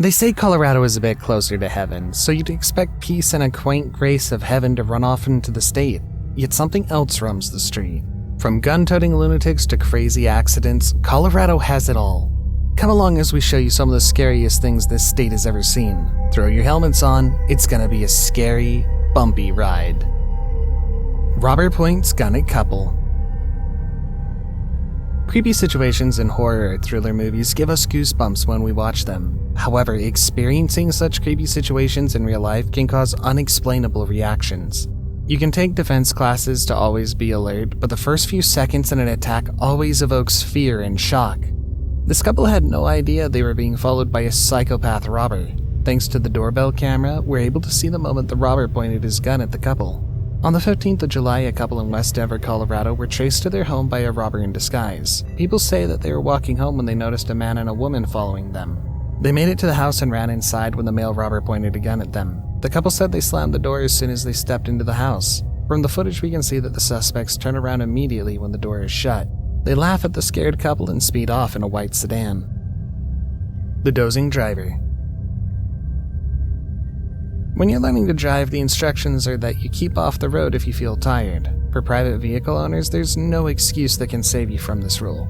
They say Colorado is a bit closer to heaven, so you'd expect peace and a quaint grace of heaven to run off into the state. Yet something else roams the street. From gun-toting lunatics to crazy accidents, Colorado has it all. Come along as we show you some of the scariest things this state has ever seen. Throw your helmets on, it's gonna be a scary, bumpy ride. Robber points gun at couple. Creepy situations in horror or thriller movies give us goosebumps when we watch them. However, experiencing such creepy situations in real life can cause unexplainable reactions. You can take defense classes to always be alert, but the first few seconds in an attack always evokes fear and shock. This couple had no idea they were being followed by a psychopath robber. Thanks to the doorbell camera, we're able to see the moment the robber pointed his gun at the couple. On the 15th of July, a couple in West Denver, Colorado were traced to their home by a robber in disguise. People say that they were walking home when they noticed a man and a woman following them. They made it to the house and ran inside when the male robber pointed a gun at them. The couple said they slammed the door as soon as they stepped into the house. From the footage, we can see that the suspects turn around immediately when the door is shut. They laugh at the scared couple and speed off in a white sedan. The Dozing Driver. When you're learning to drive, the instructions are that you keep off the road if you feel tired. For private vehicle owners, there's no excuse that can save you from this rule.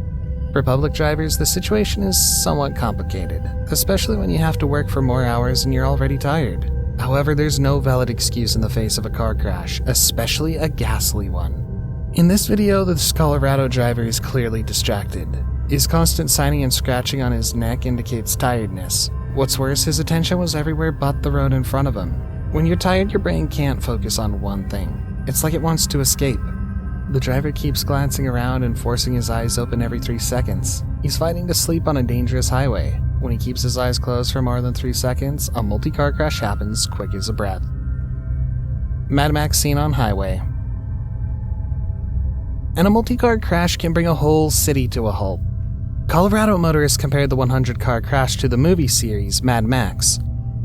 For public drivers, the situation is somewhat complicated, especially when you have to work for more hours and you're already tired. However, there's no valid excuse in the face of a car crash, especially a ghastly one. In this video, this Colorado driver is clearly distracted. His constant signing and scratching on his neck indicates tiredness. What's worse, his attention was everywhere but the road in front of him. When you're tired, your brain can't focus on one thing. It's like it wants to escape. The driver keeps glancing around and forcing his eyes open every 3 seconds. He's fighting to sleep on a dangerous highway. When he keeps his eyes closed for more than 3 seconds, a multi-car crash happens quick as a breath. Mad Max scene on highway. And a multi-car crash can bring a whole city to a halt. Colorado motorists compared the 100-car crash to the movie series Mad Max.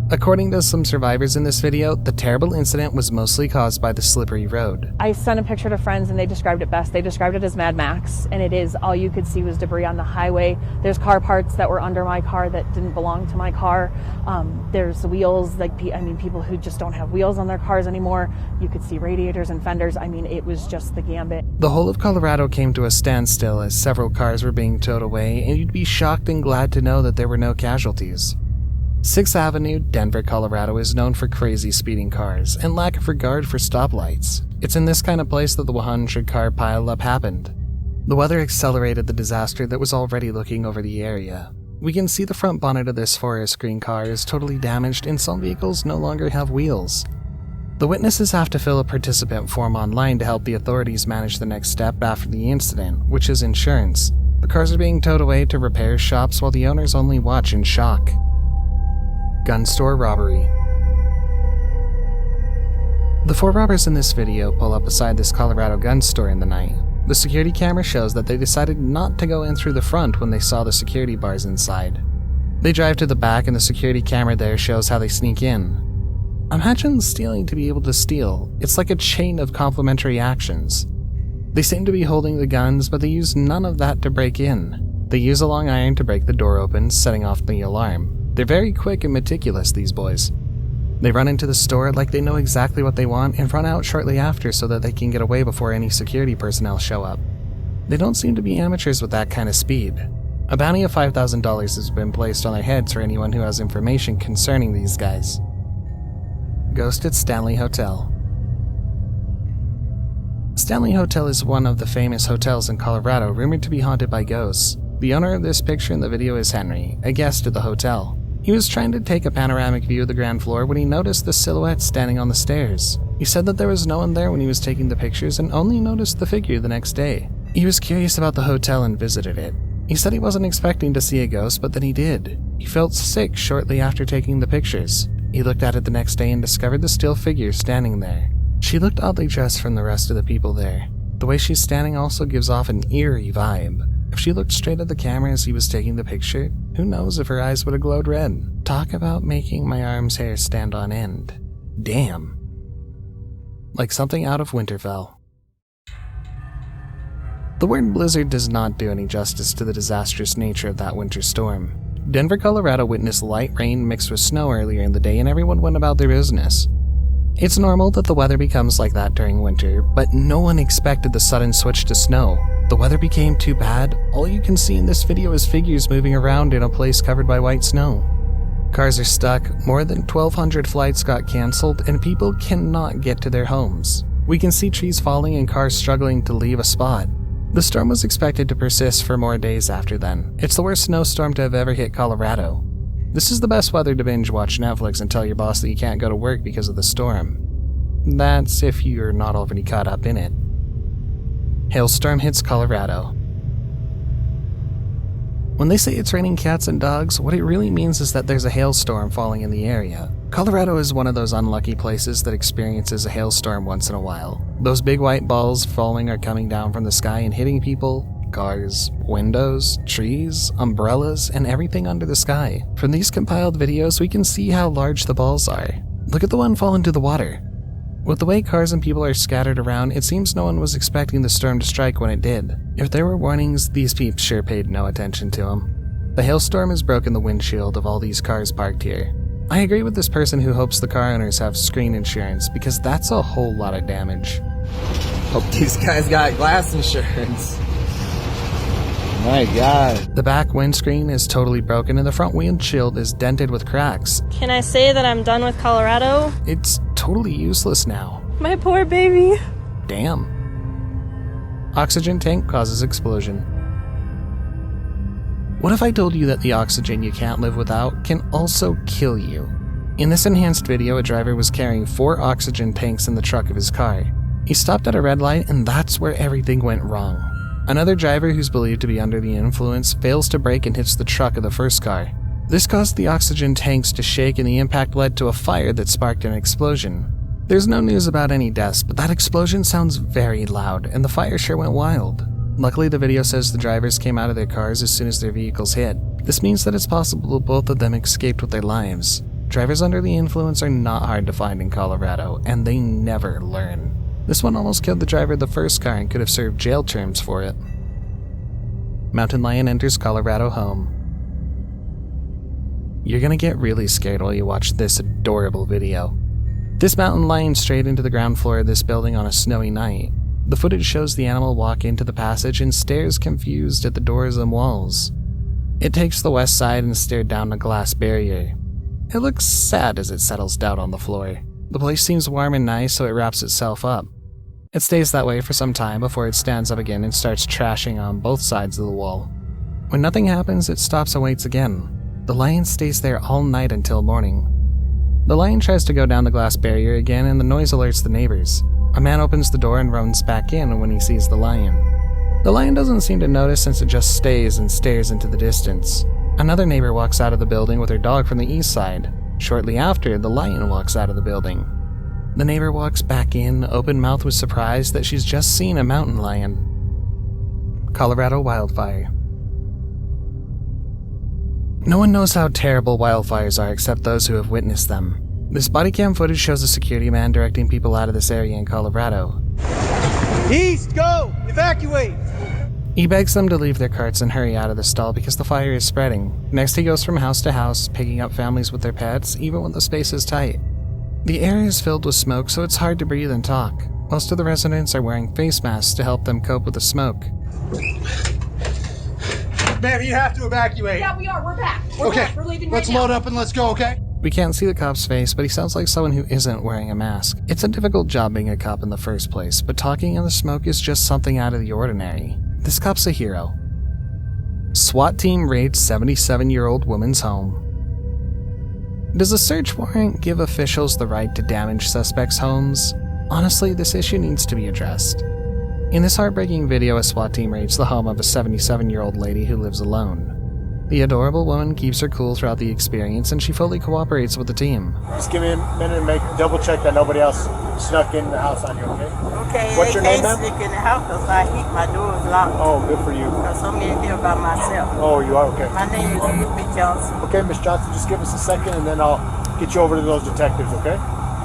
According to some survivors in this video, the terrible incident was mostly caused by the slippery road. I sent a picture to friends and they described it best. They described it as Mad Max, and it is. All you could see was debris on the highway. There's car parts that were under my car that didn't belong to my car. There's wheels, people who just don't have wheels on their cars anymore. You could see radiators and fenders. It was just the gambit. The whole of Colorado came to a standstill as several cars were being towed away, and you'd be shocked and glad to know that there were no casualties. 6th Avenue, Denver, Colorado is known for crazy speeding cars and lack of regard for stoplights. It's in this kind of place that the 100-car pileup happened. The weather accelerated the disaster that was already looking over the area. We can see the front bonnet of this forest green car is totally damaged and some vehicles no longer have wheels. The witnesses have to fill a participant form online to help the authorities manage the next step after the incident, which is insurance. The cars are being towed away to repair shops while the owners only watch in shock. Gun store robbery. The 4 robbers in this video pull up beside this Colorado gun store in the night. The security camera shows that they decided not to go in through the front when they saw the security bars inside. They drive to the back and the security camera there shows how they sneak in. Imagine stealing to be able to steal. It's like a chain of complementary actions. They seem to be holding the guns, but they use none of that to break in. They use a long iron to break the door open, setting off the alarm. They're very quick and meticulous, these boys. They run into the store like they know exactly what they want and run out shortly after so that they can get away before any security personnel show up. They don't seem to be amateurs with that kind of speed. A bounty of $5,000 has been placed on their heads for anyone who has information concerning these guys. Ghost at Stanley Hotel. Stanley Hotel is one of the famous hotels in Colorado rumored to be haunted by ghosts. The owner of this picture in the video is Henry, a guest at the hotel. He was trying to take a panoramic view of the ground floor when he noticed the silhouette standing on the stairs. He said that there was no one there when he was taking the pictures and only noticed the figure the next day. He was curious about the hotel and visited it. He said he wasn't expecting to see a ghost, but then he did. He felt sick shortly after taking the pictures. He looked at it the next day and discovered the still figure standing there. She looked oddly dressed from the rest of the people there. The way she's standing also gives off an eerie vibe. If she looked straight at the camera as he was taking the picture, who knows if her eyes would have glowed red. Talk about making my arm's hair stand on end. Damn. Like something out of Winterfell. The word blizzard does not do any justice to the disastrous nature of that winter storm. Denver, Colorado witnessed light rain mixed with snow earlier in the day and everyone went about their business. It's normal that the weather becomes like that during winter, but no one expected the sudden switch to snow. The weather became too bad. All you can see in this video is figures moving around in a place covered by white snow. Cars are stuck, more than 1,200 flights got cancelled, and people cannot get to their homes. We can see trees falling and cars struggling to leave a spot. The storm was expected to persist for more days after then. It's the worst snowstorm to have ever hit Colorado. This is the best weather to binge watch Netflix and tell your boss that you can't go to work because of the storm. That's if you're not already caught up in it. Hailstorm hits Colorado. When they say it's raining cats and dogs, what it really means is that there's a hailstorm falling in the area. Colorado is one of those unlucky places that experiences a hailstorm once in a while. Those big white balls falling are coming down from the sky and hitting people, cars, windows, trees, umbrellas, and everything under the sky. From these compiled videos, we can see how large the balls are. Look at the one fall into the water. With the way cars and people are scattered around, it seems no one was expecting the storm to strike when it did. If there were warnings, these peeps sure paid no attention to them. The hailstorm has broken the windshield of all these cars parked here. I agree with this person who hopes the car owners have screen insurance, because that's a whole lot of damage. Hope these guys got glass insurance. My God. The back windscreen is totally broken and the front windshield is dented with cracks. Can I say that I'm done with Colorado? It's totally useless now. My poor baby. Damn. Oxygen tank causes explosion. What if I told you that the oxygen you can't live without can also kill you? In this enhanced video, a driver was carrying 4 oxygen tanks in the truck of his car. He stopped at a red light and that's where everything went wrong. Another driver who's believed to be under the influence fails to brake and hits the truck of the first car. This caused the oxygen tanks to shake and the impact led to a fire that sparked an explosion. There's no news about any deaths, but that explosion sounds very loud and the fire sure went wild. Luckily, the video says the drivers came out of their cars as soon as their vehicles hit. This means that it's possible both of them escaped with their lives. Drivers under the influence are not hard to find in Colorado, and they never learn. This one almost killed the driver of the first car and could have served jail terms for it. Mountain lion enters Colorado home. You're gonna get really scared while you watch this adorable video. This mountain lion strayed into the ground floor of this building on a snowy night. The footage shows the animal walk into the passage and stares confused at the doors and walls. It takes the west side and stared down a glass barrier. It looks sad as it settles down on the floor. The place seems warm and nice, so it wraps itself up. It stays that way for some time before it stands up again and starts trashing on both sides of the wall. When nothing happens, it stops and waits again. The lion stays there all night until morning. The lion tries to go down the glass barrier again and the noise alerts the neighbors. A man opens the door and runs back in when he sees the lion. The lion doesn't seem to notice since it just stays and stares into the distance. Another neighbor walks out of the building with her dog from the east side. Shortly after, the lion walks out of the building. The neighbor walks back in, open-mouthed with surprise that she's just seen a mountain lion. Colorado wildfire. No one knows how terrible wildfires are except those who have witnessed them. This body cam footage shows a security man directing people out of this area in Colorado. East, go! Evacuate! He begs them to leave their carts and hurry out of the stall because the fire is spreading. Next, he goes from house to house, picking up families with their pets, even when the space is tight. The area is filled with smoke, so it's hard to breathe and talk. Most of the residents are wearing face masks to help them cope with the smoke. Ma'am, you have to evacuate. Yeah, we are. We're back. We're Okay, back. We're leaving let's right now. load up and let's go, okay? We can't see the cop's face, but he sounds like someone who isn't wearing a mask. It's a difficult job being a cop in the first place, but talking in the smoke is just something out of the ordinary. This cop's a hero. SWAT team raids 77-year-old woman's home. Does a search warrant give officials the right to damage suspects' homes? Honestly, this issue needs to be addressed. In this heartbreaking video, a SWAT team raids the home of a 77-year-old lady who lives alone. The adorable woman keeps her cool throughout the experience and she fully cooperates with the team. Just give me a minute and double check that nobody else snuck in the house on you, okay? Okay, What's your name, ma'am? They can't sneak in the house because I heat my doors locked. Oh, good for you. Because I'm in here by myself. Oh, you are? Okay. My name is Miss Johnson. Okay, Miss Johnson, just give us a second and then I'll get you over to those detectives, okay?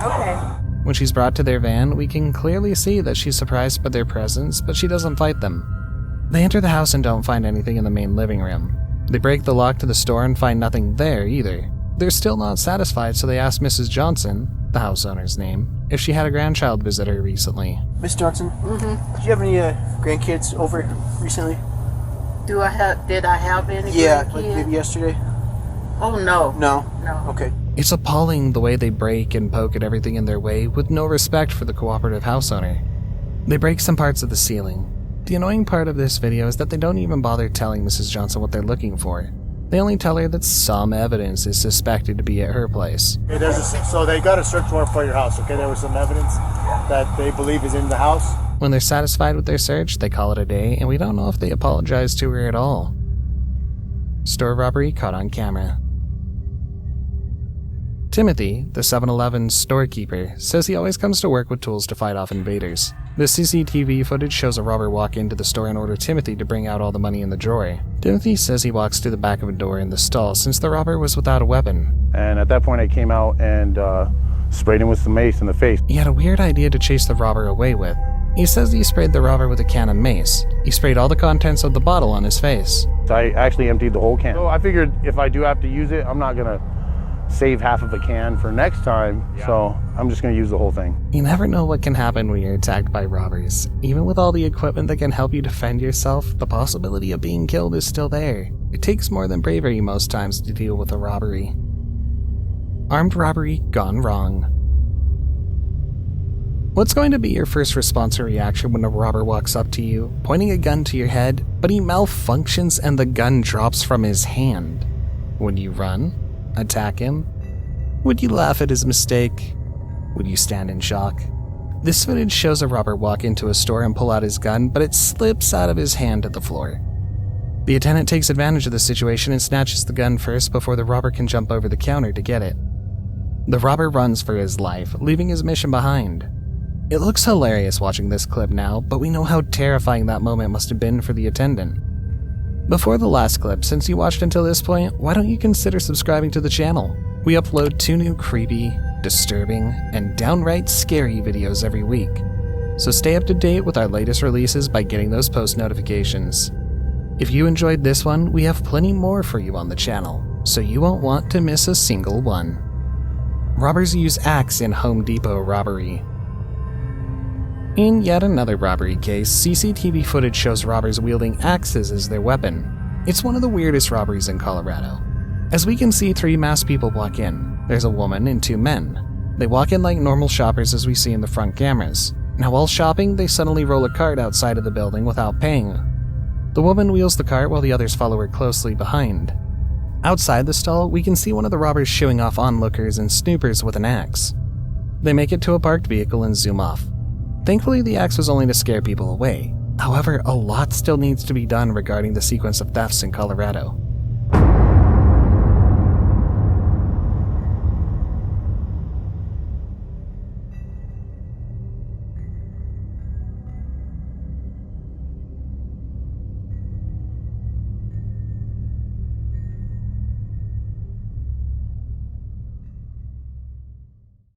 Okay. When she's brought to their van, we can clearly see that she's surprised by their presence, but she doesn't fight them. They enter the house and don't find anything in the main living room. They break the lock to the store and find nothing there either. They're still not satisfied, so they ask Mrs. Johnson, the house owner's name, if she had a grandchild visit her recently. Miss Johnson, did you have any grandkids over recently? Did I have any Yeah, grandkids? like maybe yesterday? Oh, no. No? No. Okay. It's appalling the way they break and poke at everything in their way with no respect for the cooperative house owner. They break some parts of the ceiling. The annoying part of this video is that they don't even bother telling Mrs. Johnson what they're looking for. They only tell her that some evidence is suspected to be at her place. Okay, so they got a search warrant for your house, okay? There was some evidence that they believe is in the house. When they're satisfied with their search, they call it a day, and we don't know if they apologize to her at all. Store robbery caught on camera. Timothy, the 7-Eleven storekeeper, says he always comes to work with tools to fight off invaders. The CCTV footage shows a robber walk into the store and order Timothy to bring out all the money in the drawer. Timothy says he walks to the back of a door in the stall since the robber was without a weapon. And at that point I came out and sprayed him with some mace in the face. He had a weird idea to chase the robber away with. He says he sprayed the robber with a can of mace. He sprayed all the contents of the bottle on his face. I actually emptied the whole can. So I figured if I do have to use it, I'm not gonna save half of a can for next time, so I'm just gonna use the whole thing. You never know what can happen when you're attacked by robbers. Even with all the equipment that can help you defend yourself, the possibility of being killed is still there. It takes more than bravery most times to deal with a robbery. Armed robbery gone wrong. What's going to be your first response or reaction when a robber walks up to you, pointing a gun to your head, but he malfunctions and the gun drops from his hand? Would you run? Attack him? Would you laugh at his mistake? Would you stand in shock? This footage shows a robber walk into a store and pull out his gun, but it slips out of his hand to the floor. The attendant takes advantage of the situation and snatches the gun first before the robber can jump over the counter to get it. The robber runs for his life, leaving his mission behind. It looks hilarious watching this clip now, but we know how terrifying that moment must have been for the attendant. Before the last clip, since you watched until this point, why don't you consider subscribing to the channel? We upload 2 new creepy, disturbing, and downright scary videos every week. So stay up to date with our latest releases by getting those post notifications. If you enjoyed this one, we have plenty more for you on the channel, so you won't want to miss a single one. Robbers use axe in Home Depot robbery. In yet another robbery case, CCTV footage shows robbers wielding axes as their weapon. It's one of the weirdest robberies in Colorado. As we can see, 3 masked people walk in. There's a woman and 2 men. They walk in like normal shoppers as we see in the front cameras. Now while shopping, they suddenly roll a cart outside of the building without paying. The woman wheels the cart while the others follow her closely behind. Outside the stall, we can see one of the robbers shooing off onlookers and snoopers with an axe. They make it to a parked vehicle and zoom off. Thankfully, the axe was only to scare people away. However, a lot still needs to be done regarding the sequence of thefts in Colorado.